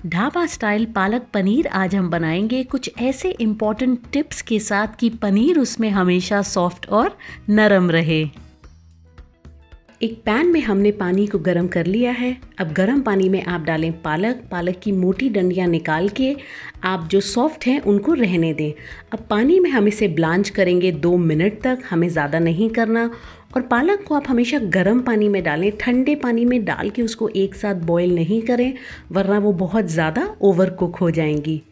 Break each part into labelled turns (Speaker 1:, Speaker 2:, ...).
Speaker 1: Dhaba style palak paneer आज हम बनाएंगे कुछ ऐसे इम्पॉर्टेंट टिप्स के साथ कि पनीर उसमें हमेशा सॉफ्ट और नरम रहे। एक पैन में हमने पानी को गर्म कर लिया है। अब गर्म पानी में आप डालें पालक की मोटी डंडियां निकाल के आप जो सॉफ्ट हैं उनको रहने दें। अब पानी में हम इसे ब्लांच करेंगे 2 मिनट तक, हमें ज़्यादा नहीं करना। और पालक को आप हमेशा गर्म पानी में डालें, ठंडे पानी में डाल के उसको एक साथ बॉईल नहीं करें, वरना वो बहुत ज़्यादा ओवर कुक हो जाएंगी।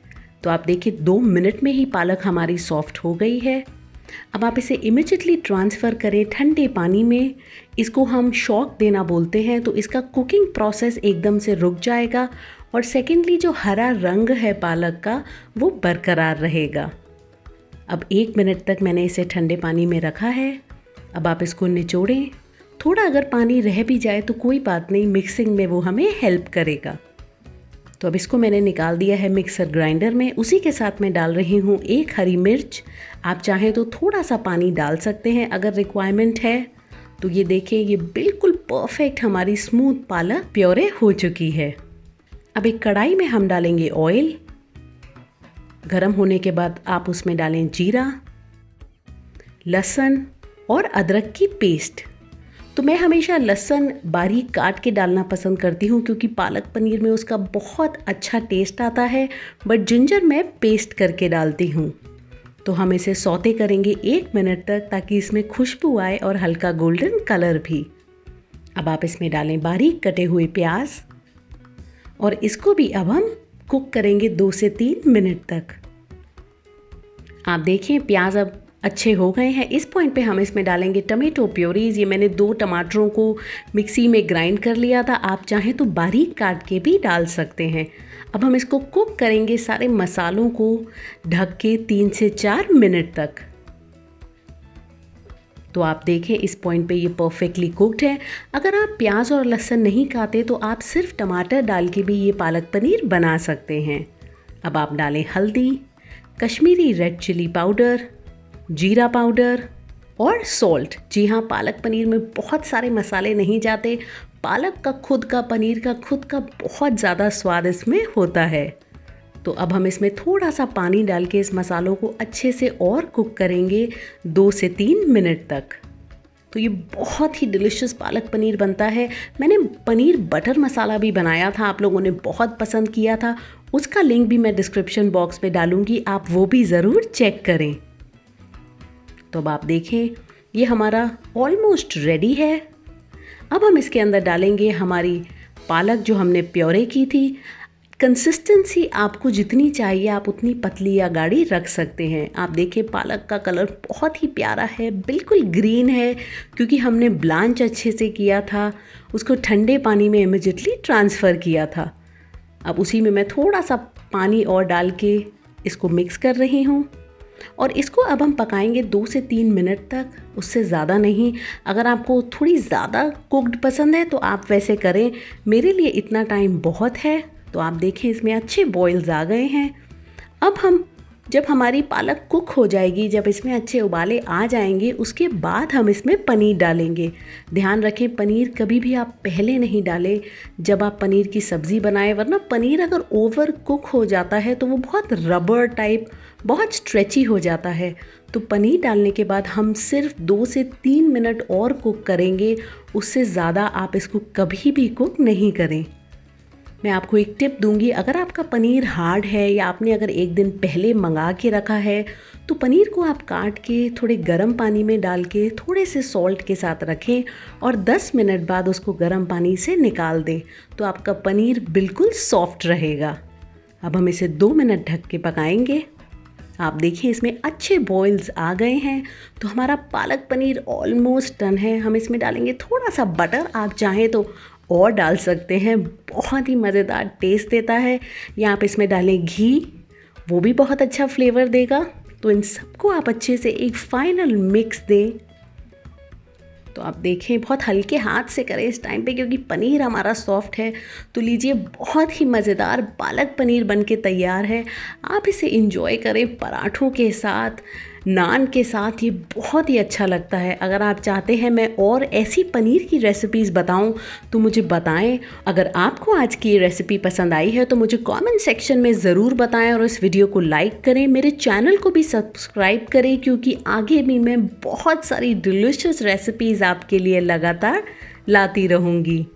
Speaker 1: तो आप देखिए 2 मिनट में ही पालक हमारी सॉफ्ट हो गई है। अब आप इसे इमिजिएटली ट्रांसफ़र करें ठंडे पानी में। इसको हम शॉक देना बोलते हैं, तो इसका कुकिंग प्रोसेस एकदम से रुक जाएगा और सेकेंडली जो हरा रंग है पालक का वो बरकरार रहेगा। अब 1 मिनट तक मैंने इसे ठंडे पानी में रखा है। अब आप इसको निचोड़ें। थोड़ा अगर पानी रह भी जाए तो कोई बात नहीं, मिक्सिंग में वो हमें हेल्प करेगा। तो अब इसको मैंने निकाल दिया है मिक्सर ग्राइंडर में। उसी के साथ मैं डाल रही हूँ 1 हरी मिर्च। आप चाहें तो थोड़ा सा पानी डाल सकते हैं अगर रिक्वायरमेंट है। तो ये देखिए, ये बिल्कुल परफेक्ट हमारी स्मूथ पालक प्योरे हो चुकी है। अब एक कढ़ाई में हम डालेंगे ऑयल। गरम होने के बाद आप उसमें डालें जीरा, लहसुन और अदरक की पेस्ट। तो मैं हमेशा लहसुन बारीक काट के डालना पसंद करती हूँ क्योंकि पालक पनीर में उसका बहुत अच्छा टेस्ट आता है, बट जिंजर मैं पेस्ट करके डालती हूँ। तो हम इसे सौते करेंगे 1 मिनट तक ताकि इसमें खुशबू आए और हल्का गोल्डन कलर भी। अब आप इसमें डालें बारीक कटे हुए प्याज और इसको भी अब हम कुक करेंगे 2 से 3 मिनट तक। आप देखें प्याज अब अच्छे हो गए हैं। इस पॉइंट पे हम इसमें डालेंगे टमेटो प्योरीज। ये मैंने 2 टमाटरों को मिक्सी में ग्राइंड कर लिया था, आप चाहें तो बारीक काट के भी डाल सकते हैं। अब हम इसको कुक करेंगे सारे मसालों को ढक के 3 से 4 मिनट तक। तो आप देखें इस पॉइंट पे ये परफेक्टली कुक्ड है। अगर आप प्याज और लहसुन नहीं खाते तो आप सिर्फ टमाटर डाल के भी ये पालक पनीर बना सकते हैं। अब आप डालें हल्दी, कश्मीरी रेड चिली पाउडर, जीरा पाउडर और सॉल्ट। जी हाँ, पालक पनीर में बहुत सारे मसाले नहीं जाते। पालक का खुद का, पनीर का खुद का बहुत ज़्यादा स्वाद इसमें होता है। तो अब हम इसमें थोड़ा सा पानी डाल के इस मसालों को अच्छे से और कुक करेंगे 2 से 3 मिनट तक। तो ये बहुत ही डिलिशियस पालक पनीर बनता है। मैंने पनीर बटर मसाला भी बनाया था, आप लोगों ने बहुत पसंद किया था। उसका लिंक भी मैं डिस्क्रिप्शन बॉक्स में डालूँगी, आप वो भी ज़रूर चेक करें। तो अब आप देखें ये हमारा ऑलमोस्ट रेडी है। अब हम इसके अंदर डालेंगे हमारी पालक जो हमने प्योरे की थी। कंसिस्टेंसी आपको जितनी चाहिए आप उतनी पतली या गाढ़ी रख सकते हैं। आप देखें पालक का कलर बहुत ही प्यारा है, बिल्कुल ग्रीन है क्योंकि हमने ब्लांच अच्छे से किया था, उसको ठंडे पानी में इमिजिएटली ट्रांसफ़र किया था। अब उसी में मैं थोड़ा सा पानी और डाल के इसको मिक्स कर रही हूँ और इसको अब हम पकाएंगे 2 से 3 मिनट तक, उससे ज़्यादा नहीं। अगर आपको थोड़ी ज़्यादा कुक्ड पसंद है तो आप वैसे करें, मेरे लिए इतना टाइम बहुत है। तो आप देखें इसमें अच्छे बॉयल्स आ गए हैं। अब जब हमारी पालक कुक हो जाएगी, जब इसमें अच्छे उबाले आ जाएंगे, उसके बाद हम इसमें पनीर डालेंगे। ध्यान रखें पनीर कभी भी आप पहले नहीं डालें जब आप पनीर की सब्ज़ी बनाएं, वरना पनीर अगर ओवर कुक हो जाता है तो वो बहुत रबर टाइप, बहुत स्ट्रेची हो जाता है। तो पनीर डालने के बाद हम सिर्फ 2 से 3 मिनट और कुक करेंगे, उससे ज़्यादा आप इसको कभी भी कुक नहीं करें। मैं आपको एक टिप दूंगी, अगर आपका पनीर हार्ड है या आपने अगर एक दिन पहले मंगा के रखा है तो पनीर को आप काट के थोड़े गर्म पानी में डाल के थोड़े से सॉल्ट के साथ रखें और 10 मिनट बाद उसको गर्म पानी से निकाल दें, तो आपका पनीर बिल्कुल सॉफ्ट रहेगा। अब हम इसे 2 मिनट ढक के पकाएंगे। आप देखिए इसमें अच्छे बॉयल्स आ गए हैं। तो हमारा पालक पनीर ऑलमोस्ट डन है। हम इसमें डालेंगे थोड़ा सा बटर, आप चाहें तो और डाल सकते हैं, बहुत ही मज़ेदार टेस्ट देता है। या आप इसमें डालें घी, वो भी बहुत अच्छा फ्लेवर देगा। तो इन सबको आप अच्छे से एक फाइनल मिक्स दें। तो आप देखें बहुत हल्के हाथ से करें इस टाइम पे क्योंकि पनीर हमारा सॉफ्ट है। तो लीजिए बहुत ही मज़ेदार पालक पनीर बनके तैयार है। आप इसे इंजॉय करें पराठों के साथ, नान के साथ ये बहुत ही अच्छा लगता है। अगर आप चाहते हैं मैं और ऐसी पनीर की रेसिपीज़ बताऊं तो मुझे बताएं। अगर आपको आज की ये रेसिपी पसंद आई है तो मुझे कमेंट सेक्शन में ज़रूर बताएं और इस वीडियो को लाइक करें। मेरे चैनल को भी सब्सक्राइब करें क्योंकि आगे भी मैं बहुत सारी डिलीशियस रेसिपीज़ आपके लिए लगातार लाती रहूँगी।